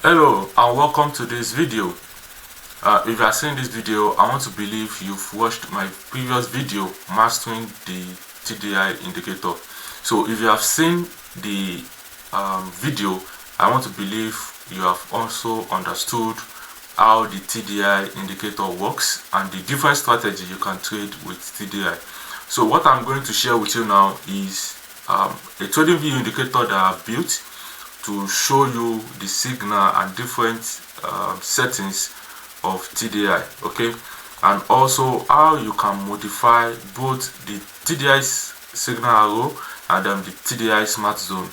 Hello and welcome to this video. If you are seeing this video, I want to believe you've watched my previous video mastering the TDI indicator. So if you have seen the video, I want to believe you have also understood how the TDI indicator works and the different strategy you can trade with TDI. So what I'm going to share with you now is a TradingView indicator that I've built to show you the signal and different settings of TDI, okay, and also how you can modify both the TDI signal arrow and the TDI smart zone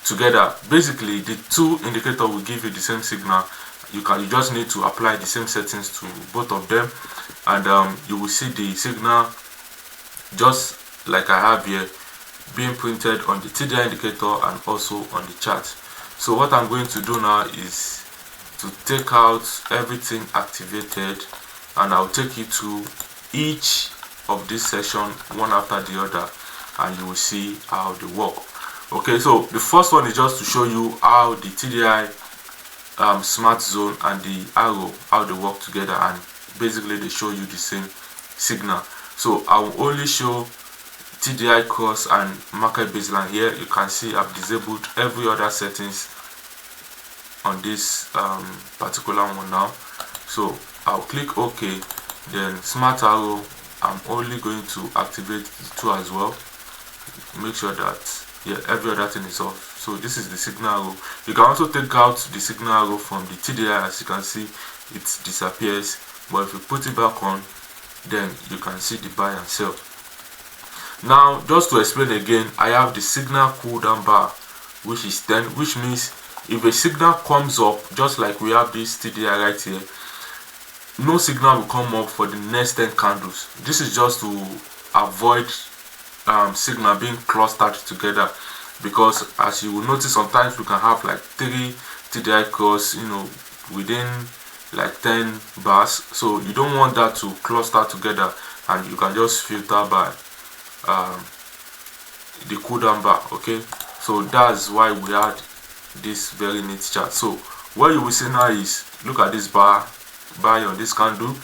together. Basically, the two indicators will give you the same signal. You just need to apply the same settings to both of them, and you will see the signal just like I have here being printed on the TDI indicator and also on the chart. So what I'm going to do now is to take out everything activated, and I'll take you to each of this session one after the other, and you will see how they work. Okay, so the first one is just to show you how the TDI smart zone and the arrow, how they work together, and basically they show you the same signal. So I will only show TDI Cross and market baseline. Here you can see I've disabled every other settings on this particular one now. So I'll click OK. Then smart arrow, I'm only going to activate the two as well. Make sure that every other thing is off. So this is the signal arrow. You can also take out the signal arrow from the TDI. As you can see, it disappears, but if you put it back on, then you can see the buy and sell. Now, just to explain again, I have the signal cooldown bar, which is 10, which means if a signal comes up, just like we have this TDI right here, no signal will come up for the next 10 candles. This is just to avoid signal being clustered together, because as you will notice, sometimes we can have like 3 TDI cross, within like 10 bars. So you don't want that to cluster together, and you can just filter by the cooldown bar. Okay, so that's why we had this very neat chart. So what you will see now is, look at this buy on this candle,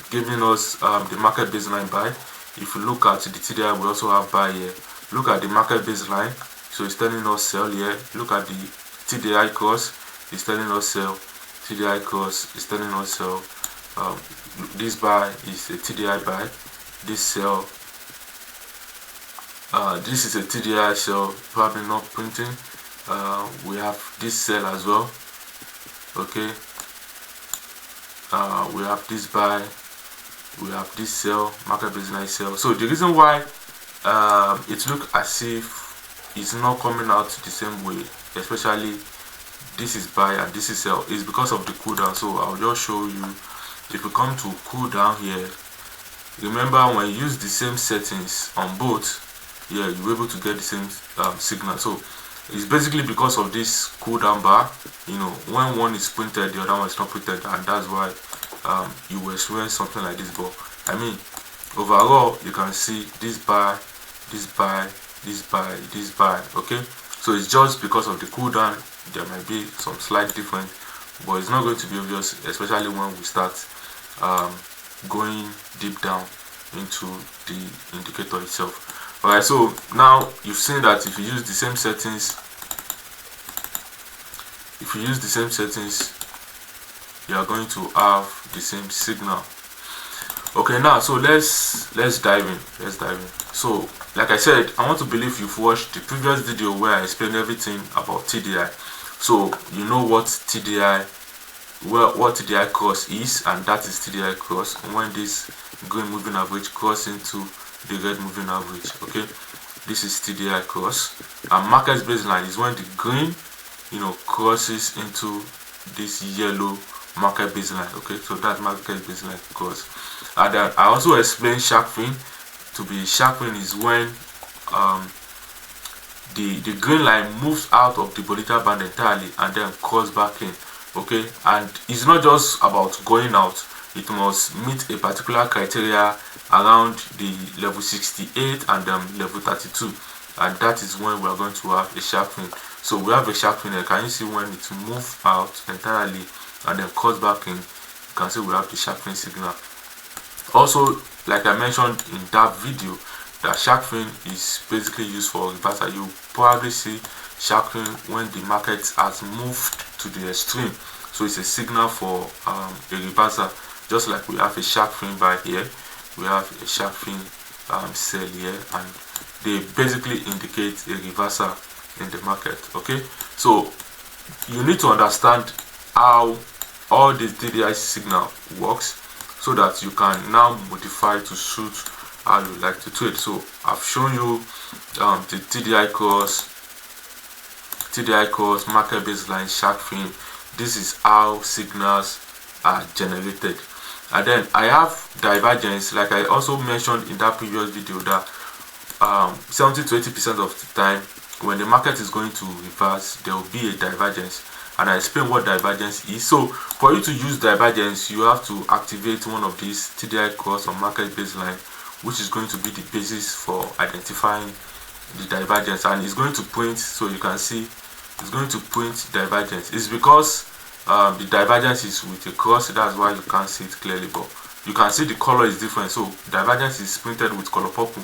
giving us the market baseline buy. If you look at the TDI, we also have buy here. Look at the market baseline, so it's telling us sell here. Look at the TDI cross, it's telling us sell. TDI cross is telling us sell. This buy is a TDI buy, this sell, this is a TDI sell, probably not printing. We have this sell as well. Okay, we have this buy, we have this sell, market baseline sell. So the reason why it looks as if it's not coming out the same way, especially this is buy and this is sell, is because of the cool down. So I'll just show you. If we come to cool down here, remember when you use the same settings on both, you're able to get the same signal. So it's basically because of this cool down bar. When one is printed, the other one is not printed, and that's why you will experience something like this. But I mean, overall, you can see this buy, this buy, this buy, this buy. Okay, so it's just because of the cool down. There might be some slight difference, but it's not going to be obvious, especially when we start going deep down into the indicator itself. Alright, so now you've seen that if you use the same settings, you are going to have the same signal. Okay, now so let's dive in. So like I said, I want to believe you've watched the previous video where I explained everything about TDI. So you know what TDI cross is, and that is TDI cross when this green moving average cross into the red moving average. Okay, this is TDI cross, and market baseline is when the green crosses into this yellow market baseline. Okay, so that's market baseline cross. And then I also explained Sharkfin. Sharkfin is when the green line moves out of the Bollinger Band entirely and then cross back in. Okay, and it's not just about going out, it must meet a particular criteria around the level 68 and level 32, and that is when we are going to have a Sharkfin. So we have a Sharkfin here. Can you see when it moves out entirely and then comes back in? You can see we have the Sharkfin signal. Also, like I mentioned in that video, that Sharkfin is basically used for reversal. You probably see Sharkfin when the market has moved to the extreme, so it's a signal for a reversal. Just like we have a Sharkfin buy here, we have a Sharkfin sell here, and they basically indicate a reversal in the market. Okay, so you need to understand how all this TDI signal works, so that you can now modify to suit how you like to trade. So I've shown you the TDI cross, market baseline, Sharkfin. This is how signals are generated. And then I have divergence, like I also mentioned in that previous video, that 70 to 80% of the time when the market is going to reverse, there will be a divergence, and I explain what divergence is. So for you to use divergence, you have to activate one of these TDI cross or market baseline, which is going to be the basis for identifying the divergence, and it's going to print, so you can see it's going to print divergence. It's because the divergence is with a cross, that's why you can't see it clearly, but you can see the color is different. So divergence is printed with color purple,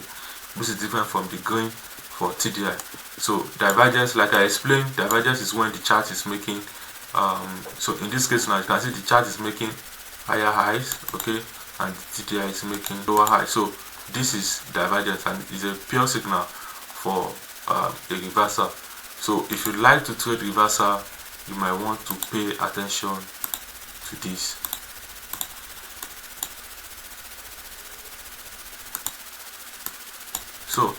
which is different from the green for TDI. So divergence, like I explained, divergence is when the chart is making so in this case now you can see the chart is making higher highs, okay, and TDI is making lower highs. So this is divergence, and is a pure signal for a reversal. So if you like to trade reversal, you might want to pay attention to this. So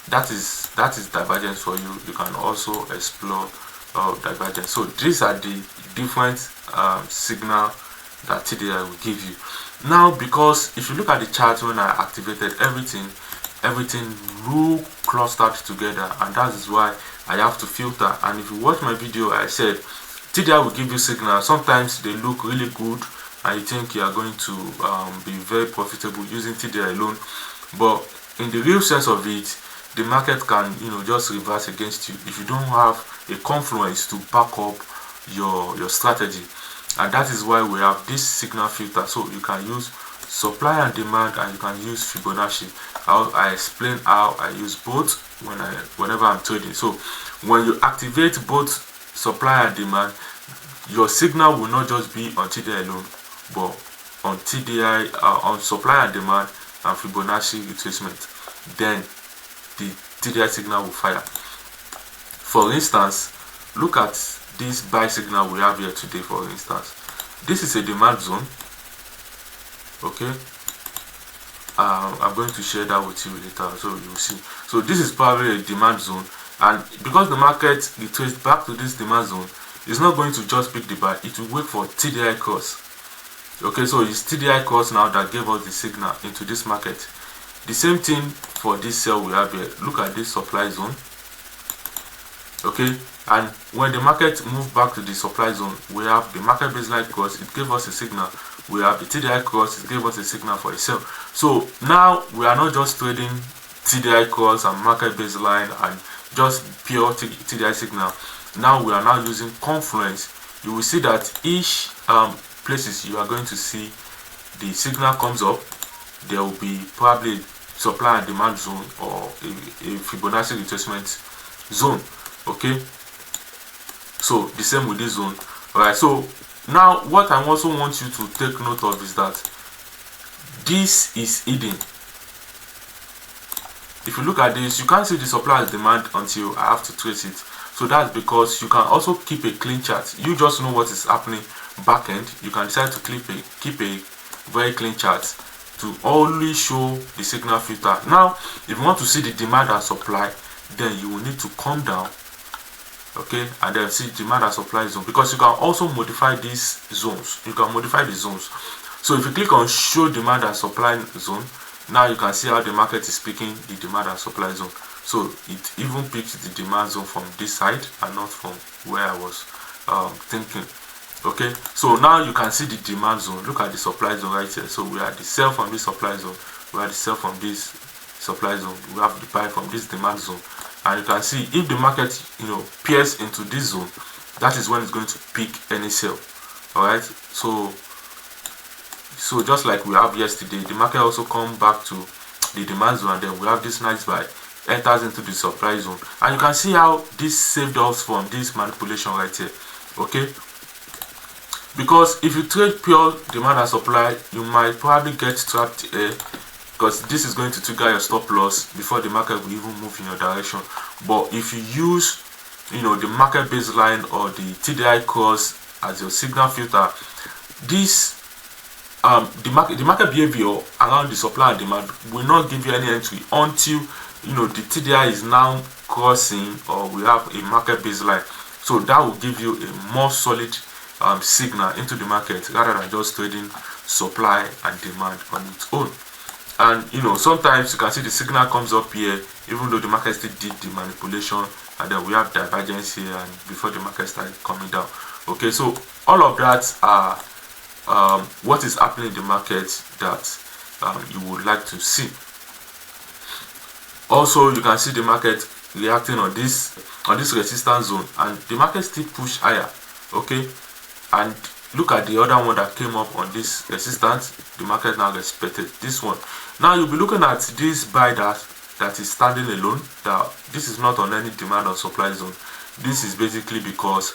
that is divergence for you. You can also explore divergence. So these are the different signal that TDI will give you. Now, because if you look at the chart, when I activated everything look clustered together, and that is why I have to filter. And if you watch my video, I said TDI will give you signals. Sometimes they look really good and you think you are going to be very profitable using TDI alone, but in the real sense of it, the market can, you know, just reverse against you if you don't have a confluence to back up your strategy. And that is why we have this signal filter. So you can use supply and demand, and you can use Fibonacci. I explain how I use both whenever I'm trading. So when you activate both supply and demand, your signal will not just be on TDI alone, but on TDI, on supply and demand and Fibonacci retracement. Then the TDI signal will fire. For instance, look at this buy signal we have here today. For instance, this is a demand zone. Okay, I'm going to share that with you later, so you will see. So this is probably a demand zone, and because the market retraced back to this demand zone, it's not going to just pick the buy, it will wait for TDI cross. Okay, so it's TDI cross now that gave us the signal into this market. The same thing for this sell we have here. Look at this supply zone. Okay, and when the market moved back to the supply zone, we have the market baseline cross, it gave us a signal. We have the TDI cross, it gave us a signal for a sell. So now we are not just trading TDI cross and market baseline and just pure TDI signal. Now we are now using confluence. You will see that each places you are going to see the signal comes up, there will be probably supply and demand zone or a Fibonacci retracement zone. Okay, so the same with this zone. All right, so now what I also want you to take note of is that this is hidden. If you look at this, you can't see the supply and demand until I have to trace it. So that's because you can also keep a clean chart. You just know what is happening back end. You can decide to keep a very clean chart to only show the signal filter. Now if you want to see the demand and supply, then you will need to come down, okay, and then see demand and supply zone, because you can also modify these zones. You can modify the zones. So if you click on show demand and supply zone, now you can see how the market is picking the demand and supply zone. So it even picks the demand zone from this side and not from where I was thinking. Okay, so now you can see the demand zone. Look at the supply zone right here. So we are the sell from this supply zone, we are the sell from this supply zone, we have the buy from this demand zone, and you can see if the market pierce into this zone, that is when it's going to pick any sell. All right, so just like we have yesterday, the market also come back to the demand zone, and then we have this nice buy, enters into the supply zone, and you can see how this saved us from this manipulation right here. Okay, because if you trade pure demand and supply, you might probably get trapped here, because this is going to trigger your stop loss before the market will even move in your direction. But if you use the market baseline or the TDI cross as your signal filter, this the market behavior around the supply and demand will not give you any entry until the TDI is now crossing, or we have a market baseline. So that will give you a more solid signal into the market, rather than just trading supply and demand on its own. And sometimes you can see the signal comes up here, even though the market still did the manipulation, and then we have divergence here, and before the market started coming down. Okay, so all of that are what is happening in the market that you would like to see. Also, you can see the market reacting on this resistance zone, and the market still push higher. Okay, and look at the other one that came up on this resistance. The market now respected this one. Now you'll be looking at this buy that is standing alone. That this is not on any demand or supply zone. This is basically because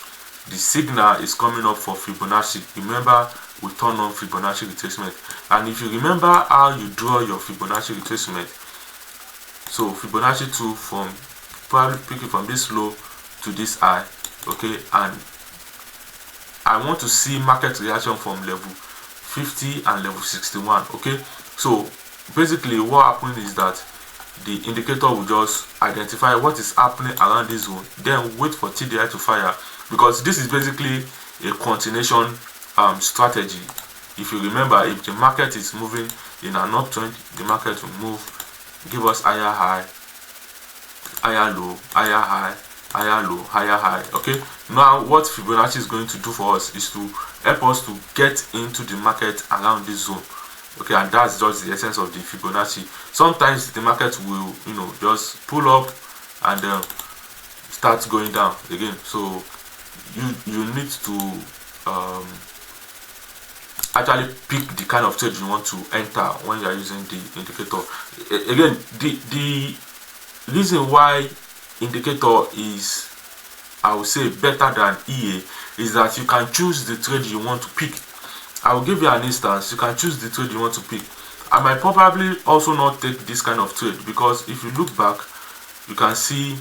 the signal is coming up for Fibonacci. Remember, we turn on Fibonacci retracement, and if you remember how you draw your Fibonacci retracement, so Fibonacci 2 from probably picking from this low to this high. Okay, and I want to see market reaction from level 50 and level 61. Okay, so basically what happened is that the indicator will just identify what is happening around this zone, then wait for TDI to fire, because this is basically a continuation strategy. If you remember, if the market is moving in an uptrend, the market will move, give us higher high, higher low, higher high, higher low, higher high. Okay, now what Fibonacci is going to do for us is to help us to get into the market around this zone. Okay, and that's just the essence of the Fibonacci. Sometimes the market will just pull up and then start going down again. So you need to actually pick the kind of trade you want to enter when you are using the indicator. Again, the reason why indicator is, I would say, better than EA is that you can choose the trade you want to pick. I will give you an instance. You can choose the trade you want to pick. I might probably also not take this kind of trade, because if you look back, you can see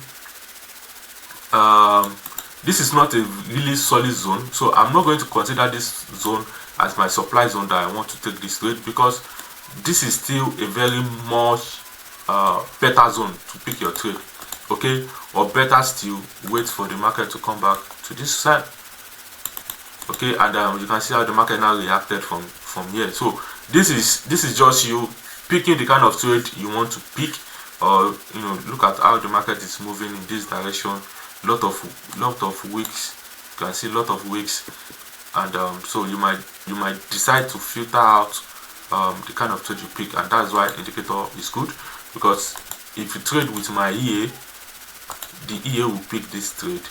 this is not a really solid zone. So I'm not going to consider this zone as my supply zone that I want to take this trade, because this is still a very much better zone to pick your trade. Okay, or better still, wait for the market to come back to this side. Okay, and you can see how the market now reacted from here. So this is just you picking the kind of trade you want to pick, or look at how the market is moving in this direction. Lot of wicks, you can see a lot of wicks, and so you might decide to filter out the kind of trade you pick, and that's why indicator is good, because if you trade with my EA, the EA will pick this trade,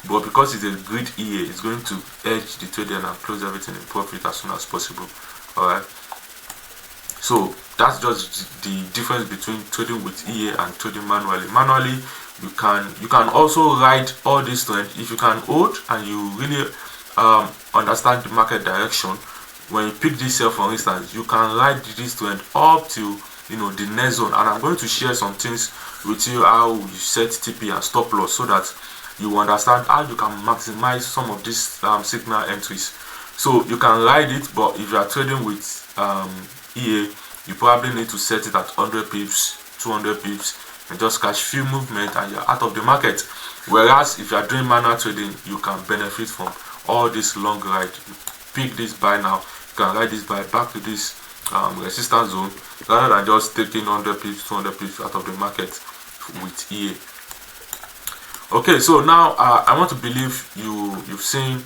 but because it's a grid EA, it's going to edge the trade and close everything in profit as soon as possible. All right, so that's just the difference between trading with EA and trading manually. Manually, you can also ride all this trend. If you can hold and you really understand the market direction, when you pick this sell, for instance, you can ride this trend up to the next zone. And I'm going to share some things with you, how you set TP and stop loss, so that you understand how you can maximize some of these signal entries. So you can ride it, but if you are trading with EA, you probably need to set it at 100 pips, 200 pips, and just catch few movement and you're out of the market. Whereas if you are doing manual trading, you can benefit from all this long ride. You pick this buy now, you can ride this buy back to this resistance zone, rather than just taking 100 pips, 200 pips out of the market with EA. Okay, so now I want to believe you've seen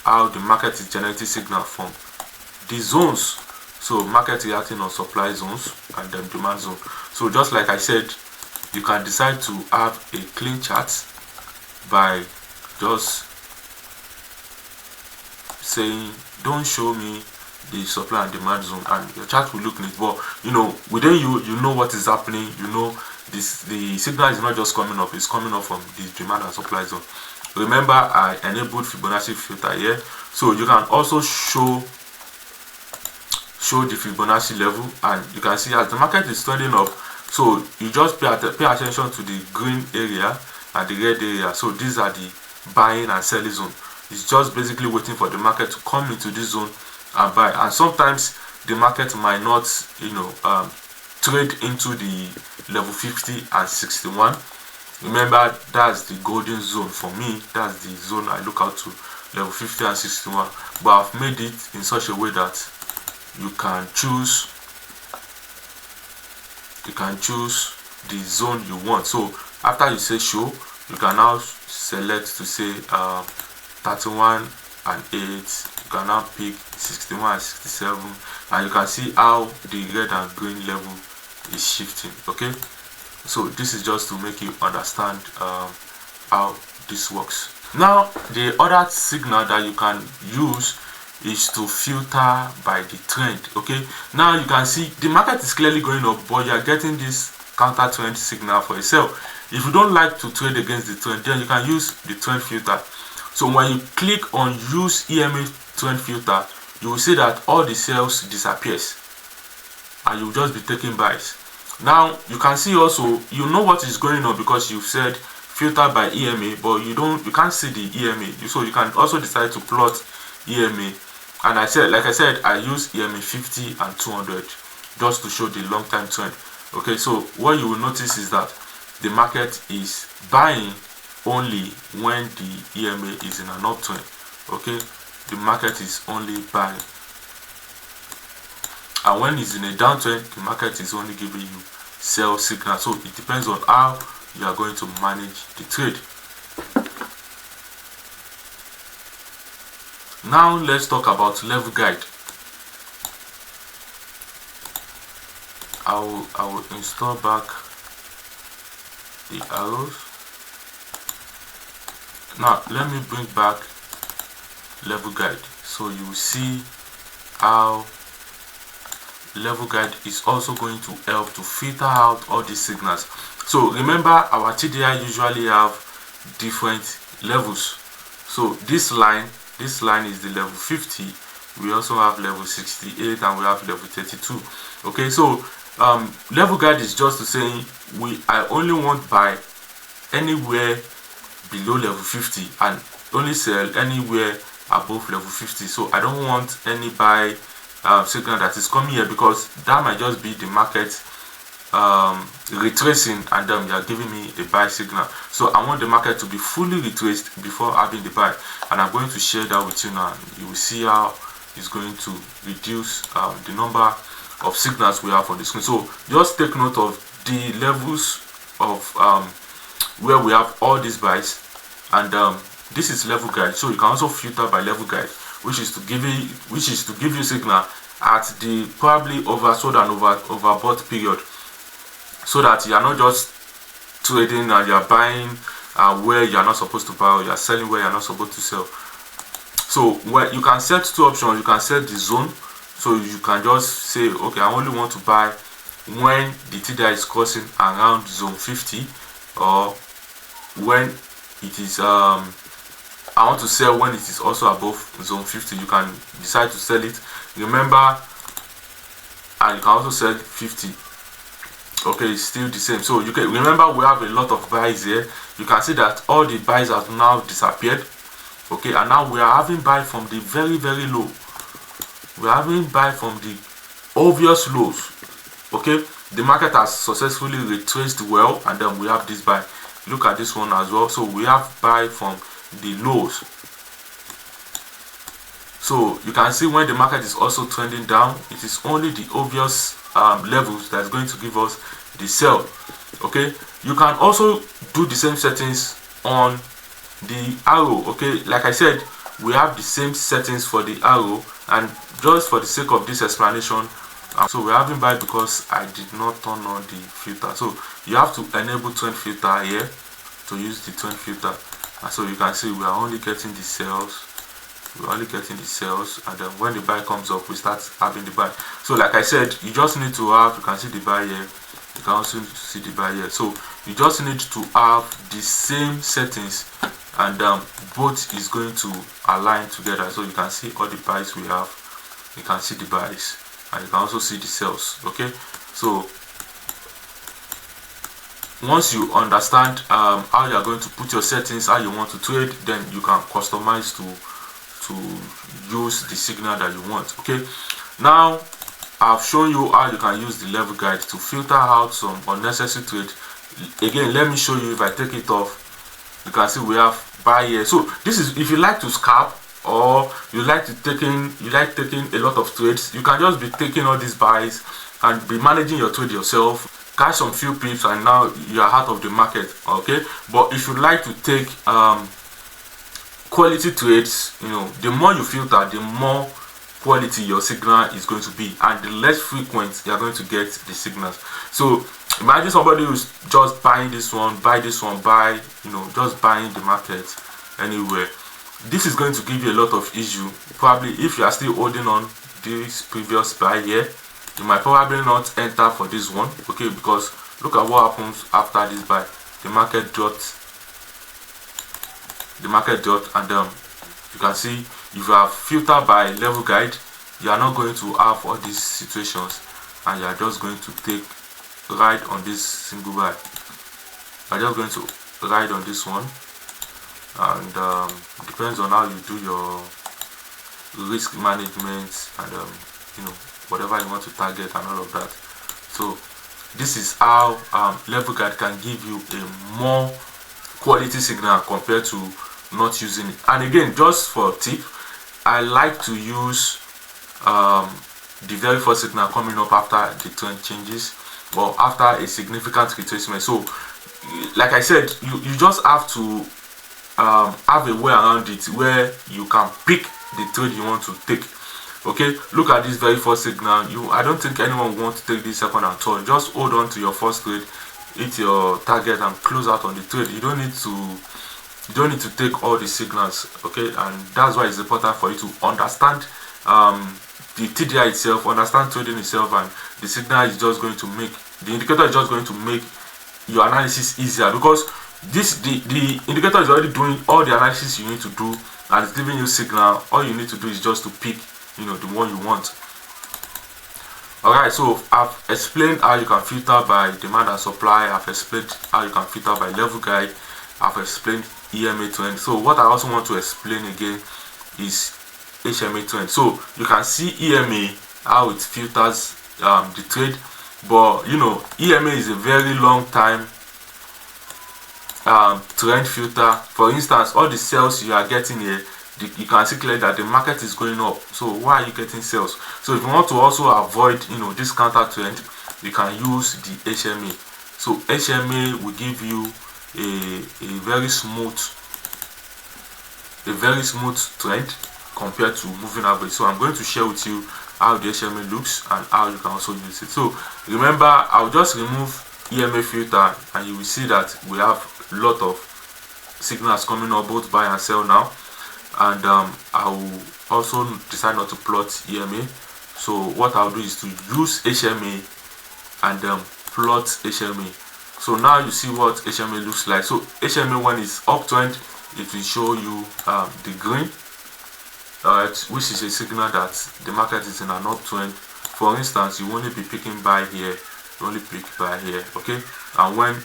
how the market is generating signal from the zones. So market reacting on supply zones and then demand zone. So just like I said, you can decide to have a clean chart by just saying don't show me the supply and demand zone, and your chart will look neat. But you know, within you know what is happening. You know this, the signal is not just coming up, it's coming up from the demand and supply zone. Remember, I enabled Fibonacci filter here, so you can also show the Fibonacci level, and you can see as the market is trending up, so you just pay attention to the green area and the red area. So these are the buying and selling zone. It's just basically waiting for the market to come into this zone and buy. And sometimes the market might not, you know, trade into the level 50 and 61. Remember, that's the golden zone for me. That's the zone I look out to, level 50 and 61. But I've made it in such a way that you can choose the zone you want. So after you say show, you can now select to say 31 and 8. You can now pick 61 and 67, and you can see how the red and green level is shifting. Okay, so this is just to make you understand how this works. Now the other signal that you can use is to filter by the trend. Okay, now you can see the market is clearly going up, but you are getting this counter trend signal for yourself. If you don't like to trade against the trend, then you can use the trend filter. So when you click on use EMA trend filter, you will see that all the sales disappears and you will just be taking buys. Now you can see also, you know what is going on because you've said filter by EMA, but you can't see the EMA. So you can also decide to plot EMA, and like I said, I use EMA 50 and 200 just to show the long time trend. Okay, so what you will notice is that the market is buying only when the EMA is in an uptrend. Okay, the market is only buying, and when it's in a downtrend, the market is only giving you sell signal. So it depends on how you are going to manage the trade. Now let's talk about level guide. I will install back the arrows. Now let me bring back level guide, so you will see how level guide is also going to help to filter out all these signals. So remember, our TDI usually have different levels. So this line is the level 50. We also have level 68 and we have level 32. Okay, so level guide is just to say I only want buy anywhere below level 50 and only sell anywhere above level 50. So I don't want any buy signal that is coming here, because that might just be the market retracing and then you are giving me a buy signal. So I want the market to be fully retraced before having the buy, and I'm going to share that with you now. You will see how it's going to reduce the number of signals we have on the screen. So just take note of the levels of where we have all these buys, and this is level guide. So you can also filter by level guide, which is to give you signal at the probably oversold and overbought period, so that you are not just trading and you are buying where you are not supposed to buy, or you are selling where you are not supposed to sell. So where you can set two options. You can set the zone, so you can just say, okay, I only want to buy when the TDI is crossing around zone 50, or when it is I want to sell when it is also above zone 50. You can decide to sell it, remember, and you can also sell 50. Okay, it's still the same. So you can remember, we have a lot of buys here. You can see that all the buys have now disappeared. Okay, and now we are having buy from the very low. We are having buy from the obvious lows. Okay, the market has successfully retraced well, and then we have this buy. Look at this one as well. So we have buy from the lows. So you can see when the market is also trending down, it is only the obvious levels that is going to give us the sell. Okay, you can also do the same settings on the arrow. Okay, like I said, we have the same settings for the arrow, and just for the sake of this explanation, So we're having buy because I did not turn on the filter. So you have to enable trend filter here to use the trend filter, and so you can see we are only getting the sales. We're only getting the sales, and then when the buy comes up, we start having the buy. So like I said, you just need to have, you can see the buy here, you can also see the buy here. So you just need to have the same settings, and both is going to align together. So you can see all the buys we have, you can see the buys, and you can also see the sales. Okay, so once you understand how you are going to put your settings, how you want to trade, then you can customize to use the signal that you want. Okay, now I've shown you how you can use the level guide to filter out some unnecessary trade. Again, let me show you. If I take it off, you can see we have buy here. So this is if you like to scalp, or you like taking a lot of trades, you can just be taking all these buys and be managing your trade yourself, catch some few pips, and now you are out of the market. Okay, but if you like to take quality trades, you know, the more you filter, the more quality your signal is going to be, and the less frequent you are going to get the signals. So imagine somebody who's just buying this one, buy this one, buy, you know, just buying the market anywhere. This is going to give you a lot of issue. Probably if you are still holding on this previous buy here, you might probably not enter for this one. Okay, because look at what happens after this buy. The market dropped, and you can see if you have filtered by level guide, you are not going to have all these situations, and you are just going to take ride on this single buy. You are just going to ride on this one, and depends on how you do your risk management, and you know, whatever you want to target and all of that. So this is how level guide can give you a more quality signal compared to not using it. And again, just for a tip, I like to use the very first signal coming up after the trend changes, or after a significant retracement. So like I said, you just have to have a way around it where you can pick the trade you want to take. Okay, look at this very first signal. I don't think anyone wants to take this second at all. Just hold on to your first trade, hit your target, and close out on the trade. You don't need to take all the signals. Okay, and that's why it's important for you to understand the TDI itself, understand trading itself, and the signal is just going to make, the indicator is just going to make your analysis easier, because the indicator is already doing all the analysis you need to do, and it's giving you signal. All you need to do is just to pick, you know, the one you want. Alright, so I've explained how you can filter by demand and supply. I've explained how you can filter by level guide. I've explained EMA trend. So what I also want to explain again is HMA trend. So you can see EMA, how it filters the trade, but you know, EMA is a very long time trend filter. For instance, all the sales you are getting here, you can see clearly that the market is going up. So why are you getting sales? So if you want to also avoid, you know, this counter trend, you can use the HMA. So HMA will give you a very smooth trend compared to moving average. So I'm going to share with you how the HMA looks and how you can also use it. So remember, I'll just remove EMA filter, and you will see that we have a lot of signals coming up, both buy and sell now. And I will also decide not to plot EMA. So what I'll do is to use HMA and plot HMA. So now you see what HMA looks like. So HMA, when it's uptrend, it will show you the green, which is a signal that the market is in an uptrend. For instance, you only be picking buy here, you only pick buy here. Okay, and when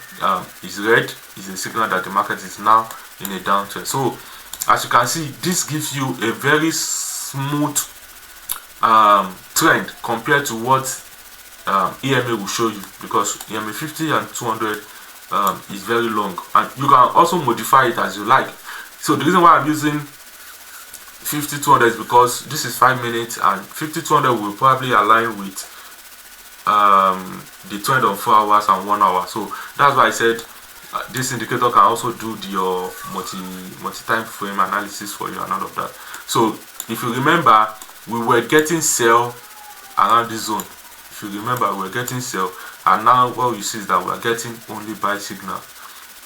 it's red, is a signal that the market is now in a downtrend. So as you can see, this gives you a very smooth trend compared to what EMA will show you, because EMA 50 and 200 is very long, and you can also modify it as you like. So the reason why I'm using 50 200 is because this is 5 minutes, and 50 200 will probably align with the trend on 4 hours and 1 hour. So that's why I said this indicator can also do your multi-time frame analysis for you and all of that. So if you remember, we were getting sell around this zone. if you remember, we're getting sell, and now what you see is that we're getting only buy signal.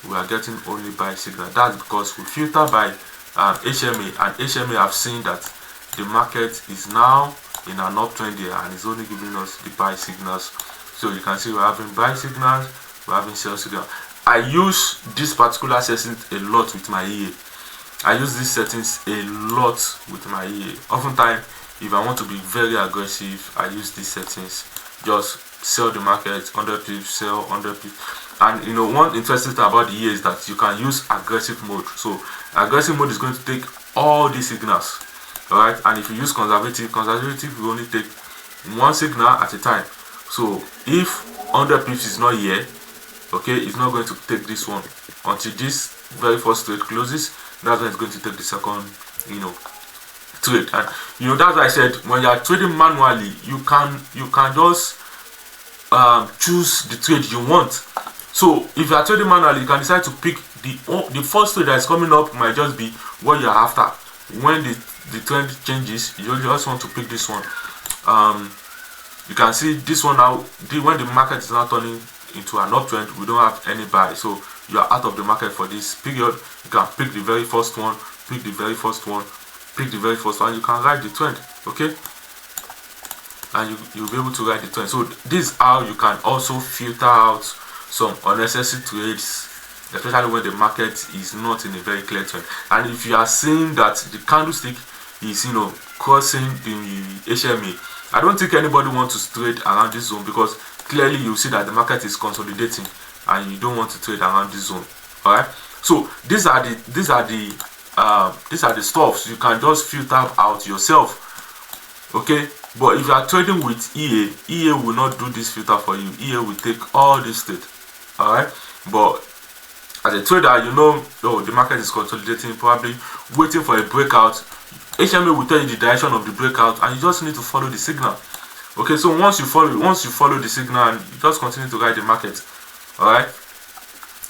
We are getting only buy signal. That's because we filter by HMA, and HMA have seen that the market is now in an uptrend there and is only giving us the buy signals. So you can see we're having buy signals, we're having sell signal. I use this particular settings a lot with my EA. I use these settings a lot with my EA. Oftentimes, if I want to be very aggressive, I use these settings. Just sell the market 100 pips, sell 100 pips. And you know, one interesting thing about the EA is that you can use aggressive mode. So aggressive mode is going to take all these signals, all right? And if you use conservative will only take one signal at a time. So if 100 pips is not here, okay, it's not going to take this one until this very first trade closes. That's when it's going to take the second, you know, trade. And you know, that's why I said when you are trading manually, you can just choose the trade you want. So if you are trading manually, you can decide to pick the first trade that is coming up. Might just be what you are after. When the trend changes, you just want to pick this one. You can see this one now. When the market is now turning into an uptrend, we don't have any buy, so you are out of the market for this period. You can pick the very first one, pick the very first one, pick the very first one. You can ride the trend, okay, and you'll be able to ride the trend. So this is how you can also filter out some unnecessary trades, especially when the market is not in a very clear trend. And if you are seeing that the candlestick is, you know, crossing the HMA, I don't think anybody wants to trade around this zone, because clearly you see that the market is consolidating and you don't want to trade around this zone. All right, so these are the stuffs you can just filter out yourself, okay? But if you are trading with EA will not do this filter for you. EA will take all this trade, all right? But as a trader, you know, oh, the market is consolidating, probably waiting for a breakout. HMA will tell you the direction of the breakout, and you just need to follow the signal. Okay, so once you follow the signal, and you just continue to ride the market. All right,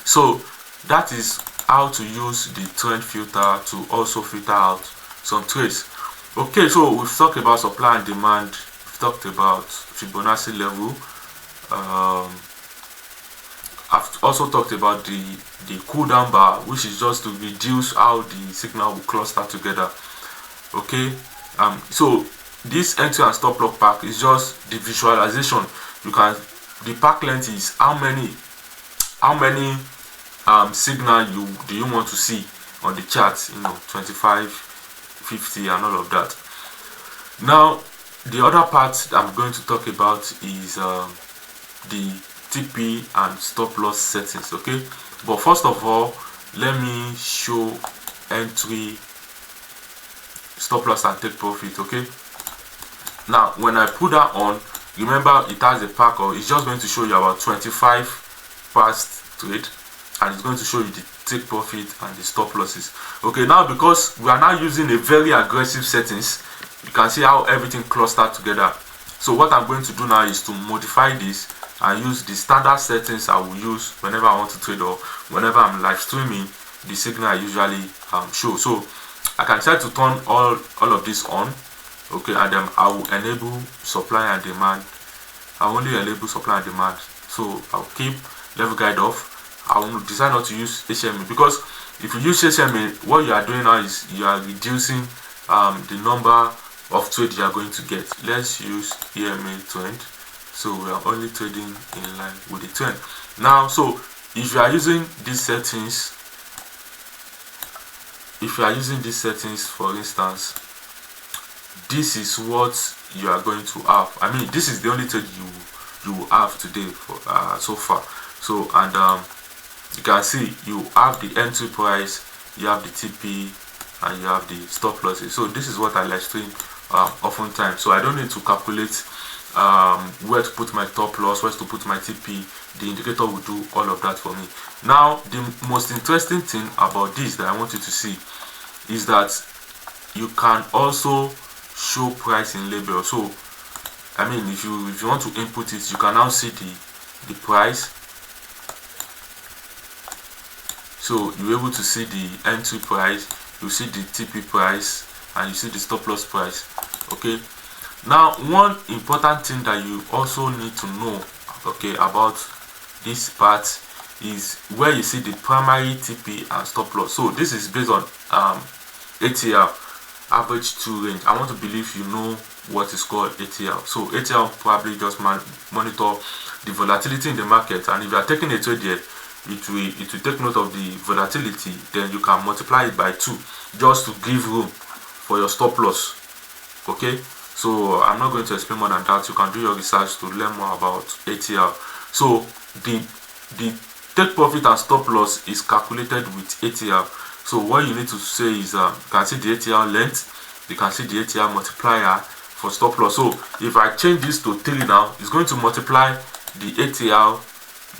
so that is how to use the trend filter to also filter out some trades. Okay, so we've talked about supply and demand, we've talked about Fibonacci level, I've also talked about the cool down bar, which is just to reduce how the signal will cluster together. Okay, so this entry and stop loss pack is just the visualization. The pack length is how many signal do you want to see on the chart, you know, 25, 50 and all of that. Now the other part I'm going to talk about is the TP and stop loss settings. Okay, but first of all, let me show entry, stop loss and take profit. Okay, now when I put that on, remember it has a pack, or it's just going to show you about 25 past trade, and it's going to show you the take profit and the stop losses. Okay, now because we are now using a very aggressive settings, you can see how everything clustered together. So what I'm going to do now is to modify this and use the standard settings I will use whenever I want to trade, or whenever I'm live streaming, the signal I usually show. So I can try to turn all of this on. Okay, and then I will enable supply and demand. I only enable supply and demand, so I'll keep level guide off. I will decide not to use HMA, because if you use HMA, what you are doing now is you are reducing the number of trades you are going to get. Let's use EMA trend, so we are only trading in line with the trend. Now, so if you are using these settings, for instance, this is what you are going to have. I mean, this is the only trade you will have today for so far. So, and you can see you have the entry price, you have the TP, and you have the stop losses. So this is what I live stream oftentimes. So I don't need to calculate where to put my top loss, where to put my TP. The indicator will do all of that for me. Now, the most interesting thing about this that I want you to see is that you can also show price in label. So I mean, if you want to input it, you can now see the price. So you're able to see the entry price, you see the TP price, and you see the stop loss price. Okay, Now, one important thing that you also need to know, okay, about this part is where you see the primary TP and stop loss. So this is based on ATL, average 2 range. I want to believe you know what is called ATL. So ATL probably just monitor the volatility in the market, and if you are taking a trade here, it will take note of the volatility. Then you can multiply it by 2 just to give room for your stop loss. Okay, so I'm not going to explain more than that. You can do your research to learn more about ATL. So the take profit and stop loss is calculated with ATL. So what you need to say is you can see the ATL length, you can see the ATL multiplier for stop loss. So if I change this to 3 now, it's going to multiply the ATL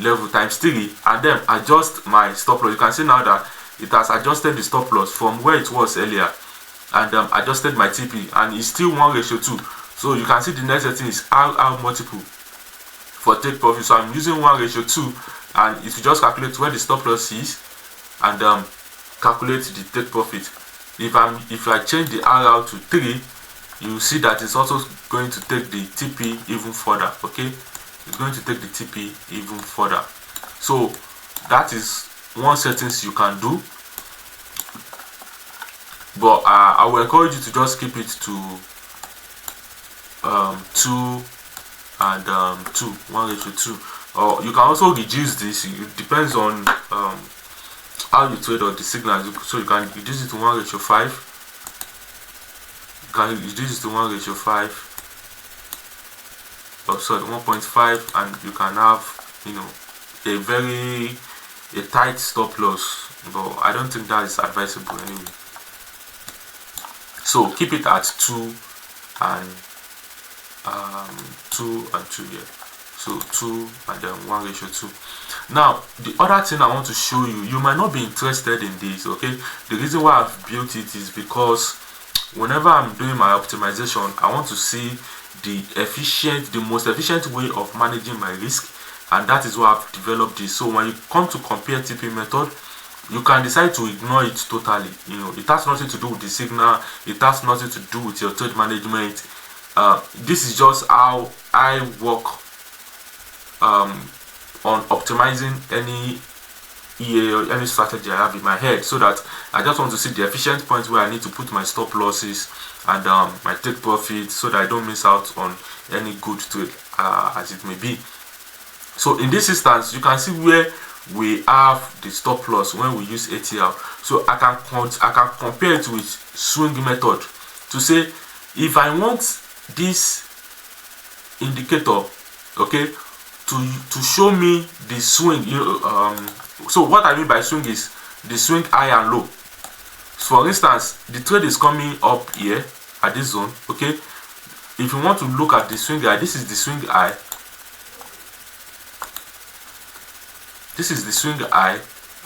level times 3 and then adjust my stop loss. You can see now that it has adjusted the stop loss from where it was earlier and adjusted my TP, and it's still 1:2. So you can see the next setting is RR multiple for take profit. So I'm using 1:2, and it will just calculate where the stop loss is and calculate the take profit. If I change the RR to 3, you see that it's also going to take the TP even further. Okay, it's going to take the TP even further. So that is one settings you can do, but I will encourage you to just keep it to 2 and 2, 1:2. Or you can also reduce this. It depends on how you trade or the signals. So you can reduce it to 1:5. You can reduce it to 1:5. Oh, sorry, 1.5, and you can have, you know, a tight stop loss. But I don't think that is advisable anyway. So keep it at 2 and 2 and 2 here. So 2 and then 1:2. Now the other thing I want to show you, you might not be interested in this, okay? The reason why I've built it is because whenever I'm doing my optimization, I want to see the most efficient way of managing my risk, and that is why I've developed this. So when you come to compare TP method, you can decide to ignore it totally. You know, it has nothing to do with the signal, it has nothing to do with your trade management. This is just how I work on optimizing any EA or any strategy I have in my head, so that I just want to see the efficient points where I need to put my stop losses and my take profit, so that I don't miss out on any good trade as it may be. So in this instance, you can see where we have the stop loss when we use ATL. So I can compare it with swing method to say if I want this indicator, okay, to show me the swing. So what I mean by swing is the swing high and low. For instance, the trade is coming up here at this zone, okay. If you want to look at the swing high, this is the swing high, this is the swing high,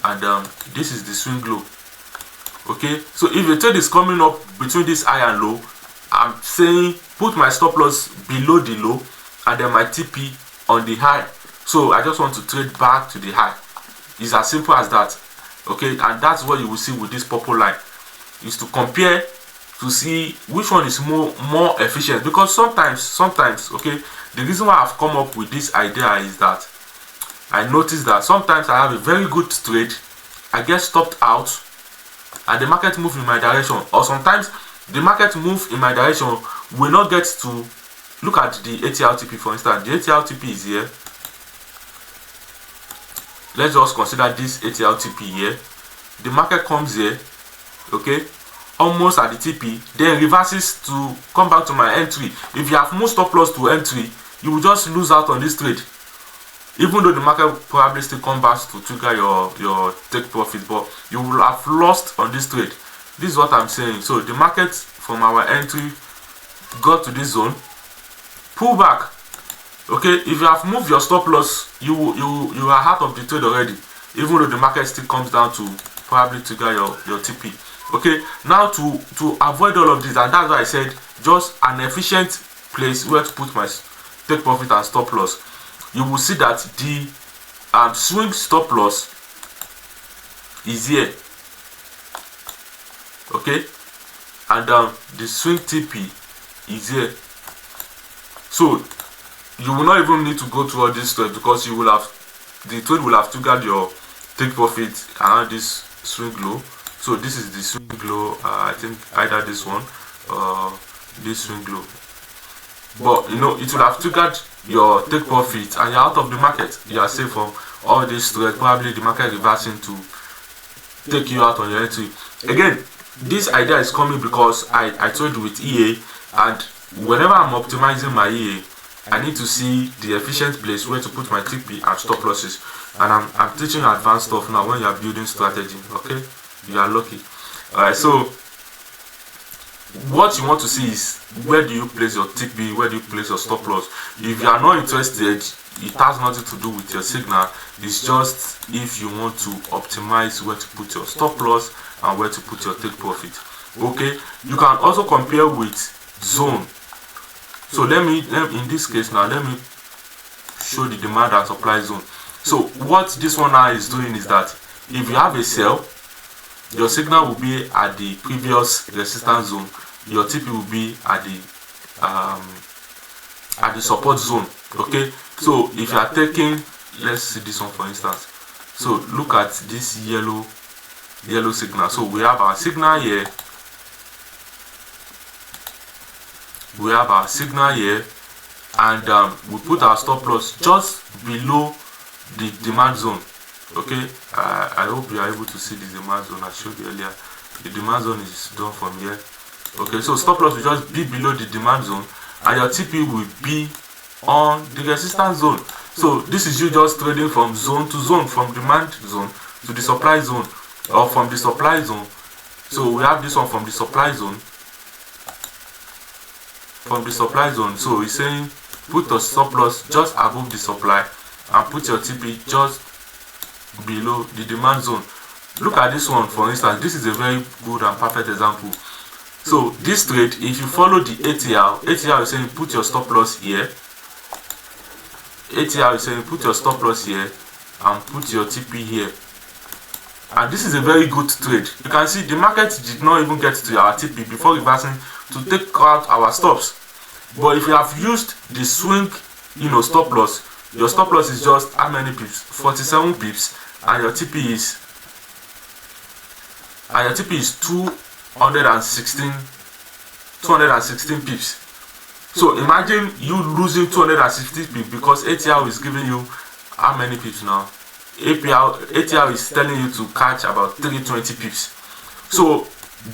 and this is the swing low. Okay, so if the trade is coming up between this high and low, I'm saying put my stop loss below the low and then my TP on the high. So I just want to trade back to the high. It's as simple as that. Okay, and that's what you will see with this purple line, is to compare to see which one is more efficient. Because sometimes, okay, the reason why I've come up with this idea is that I noticed that sometimes I have a very good trade, I get stopped out, and the market move in my direction, or sometimes the market move in my direction will not get to look at the ATL TP. For instance, the ATL TP is here. Let's just consider this ATL TP here. The market comes here, okay, almost at the TP, then reverses to come back to my entry. If you have moved stop loss to entry, you will just lose out on this trade, even though the market probably still come back to trigger your take profit, but you will have lost on this trade. This is what I'm saying. So the market from our entry got to this zone, pull back. Okay, if you have moved your stop loss, you are out of the trade already, even though the market still comes down to probably trigger your TP. Okay, now to avoid all of this, and that's why I said just an efficient place where to put my take profit and stop loss. You will see that the swing stop loss is here, okay, and the swing TP is here. So you will not even need to go through all this step, because you will have, the trade will have triggered your take profit around this swing low. So this is the swing low, I think either this one or this swing low, but you know, it will have triggered your take profit and you're out of the market. You are safe from all this threat, probably the market reversing to take you out on your entry. Again, this idea is coming because I trade with EA, and whenever I'm optimizing my EA, I need to see the efficient place where to put my TP and stop losses. And I'm teaching advanced stuff now when you are building strategy. Okay, you are lucky. Alright, so what you want to see is, where do you place your TP, where do you place your stop loss. If you are not interested, it has nothing to do with your signal. It's just if you want to optimize where to put your stop loss and where to put your take profit. Okay, you can also compare with zone. So let me in this case now, let me show the demand and supply zone. So what this one now is doing is that if you have a sell, your signal will be at the previous resistance zone, your TP will be at the support zone. Okay, so if you are taking, let's see this one for instance. So look at this yellow signal. So we have our signal here, and we put our stop loss just below the demand zone. Okay, I hope you are able to see the demand zone I showed you earlier. The demand zone is done from here. Okay, so stop loss will just be below the demand zone, and your TP will be on the resistance zone. So this is you just trading from zone to zone, from demand zone to the supply zone, or from the supply zone. So we have this one from the supply zone. So it's saying put a stop loss just above the supply and put your TP just below the demand zone. Look at this one for instance. This is a very good and perfect example. So this trade, if you follow the ATR is saying put your stop loss here. ATR is saying put your stop loss here and put your TP here. And this is a very good trade. You can see the market did not even get to our TP before reversing to take out our stops. But if you have used the swing, stop loss, your stop loss is just how many pips? 47 pips, and your TP is 216 pips. So imagine you losing 260 pips because ATR is giving you how many pips now? ATR is telling you to catch about 320 pips. So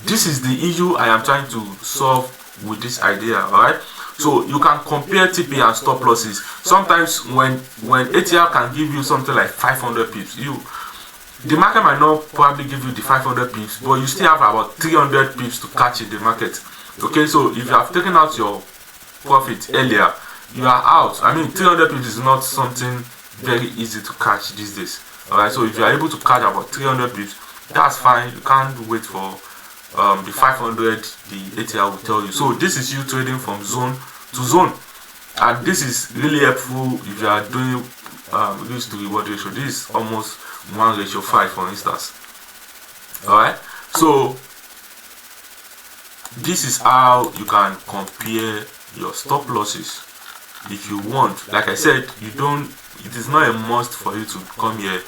this is the issue I am trying to solve with this idea. Alright, so you can compare TP and stop losses. Sometimes when ATR can give you something like 500 pips, the market might not probably give you the 500 pips, but you still have about 300 pips to catch in the market. Okay, so if you have taken out your profit earlier, you are out. I mean, 300 pips is not something very easy to catch these days. Alright, so if you are able to catch about 300 pips, that's fine. You can't wait for the 500 the ATR will tell you. So this is you trading from zone to zone, and this is really helpful if you are doing risk to reward ratio. This is almost 1:5 for instance. Alright, so this is how you can compare your stop losses if you want. Like I said, it is not a must for you to come here.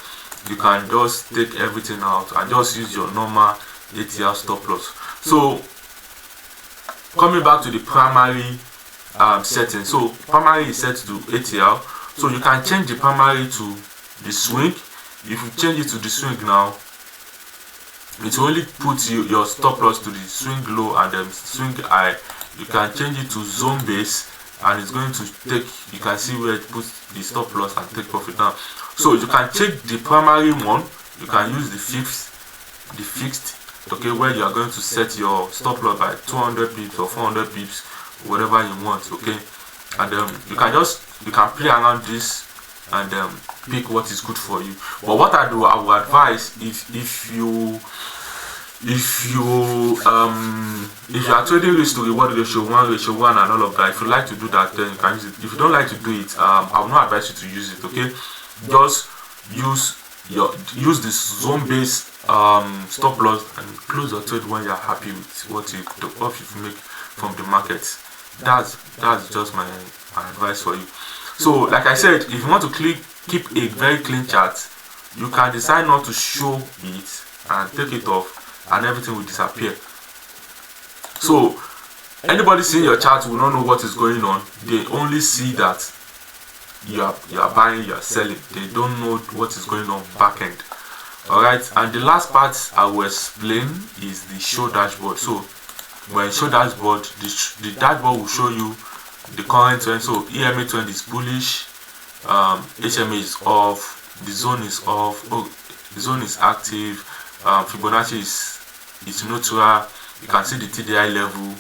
You can just take everything out and just use your normal ATR stop loss. So coming back to the primary setting, so primary is set to ATR, so you can change the primary to the swing. If you change it to the swing now, it will only put your stop loss to the swing low and then swing high. You can change it to zone base, and it's going to take, you can see where it puts the stop loss and take profit now. So you can check the primary one. You can use the fixed, okay, where you are going to set your stop loss by 200 pips or 400 pips, whatever you want. Okay, and you can play around this and pick what is good for you. But what I would advise, if you are trading risk to reward ratio 1:1 and all of that, if you like to do that, then you can use it. If you don't like to do it, I will not advise you to use it. Okay, just use this zone based stop loss and close your trade when you are happy with what you make from the market. That's just my my advice for you. So like I said, if you want to keep a very clean chart, you can decide not to show it and take it off, and everything will disappear. So anybody seeing your chart will not know what is going on. They only see that you are buying, you are selling. They don't know what is going on back end. Alright, and the last part I will explain is the show dashboard. So when show dashboard, the dashboard will show you the current trend. So EMA trend is bullish, HMA is off, the zone is off, the zone is active, Fibonacci is neutral. You can see the TDI level.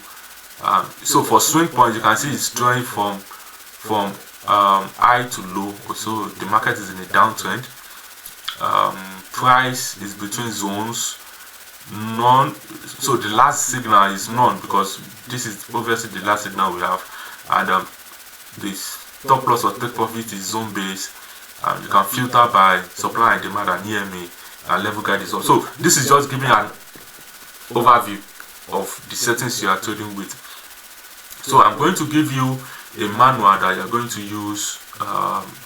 So for swing points, you can see it's drawing from high to low. So the market is in a downtrend. Price is between zones. None. So the last signal is none, because this is obviously the last signal we have, and this stop loss or take profit is zone based. You can filter by supply and demand and EMA, and level guide is off. So this is just giving an overview of the settings you are trading with. So I'm going to give you a manual that you're going to use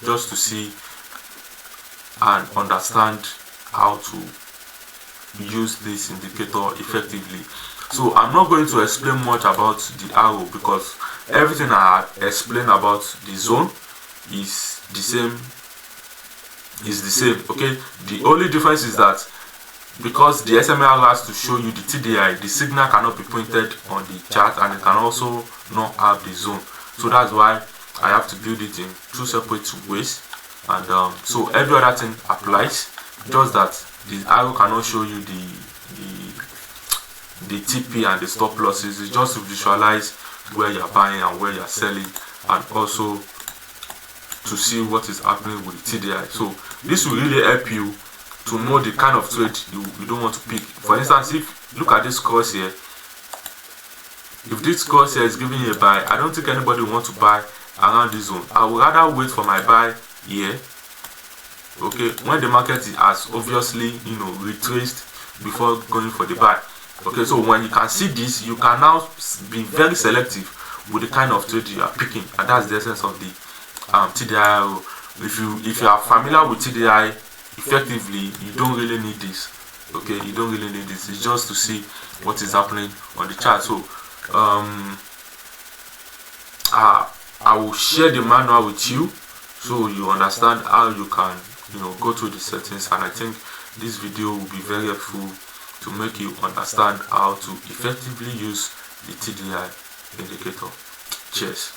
just to see and understand how to use this indicator effectively. So I'm not going to explain much about the arrow, because everything I explain about the zone is the same. Okay, the only difference is that because the SMA has to show you the TDI, the signal cannot be printed on the chart, and it can also not have the zone. So that's why I have to build it in two separate ways. And so every other thing applies, just that the arrow cannot show you the TP and the stop losses. It's just to visualize where you're buying and where you're selling, and also to see what is happening with the TDI. So this will really help you to know the kind of trade you don't want to pick. For instance, if look at this cross here, if this cross here is giving you a buy, I don't think anybody will want to buy around this zone. I would rather wait for my buy here, okay, when the market has obviously retraced before going for the buy. Okay, so when you can see this, you can now be very selective with the kind of trade you are picking, and that's the essence of the TDI. If you are familiar with TDI effectively, you don't really need this. Okay, you don't really need this. It's just to see what is happening on the chart. So I will share the manual with you, so you understand how you can go through the settings, and I think this video will be very helpful to make you understand how to effectively use the TDI indicator. Cheers.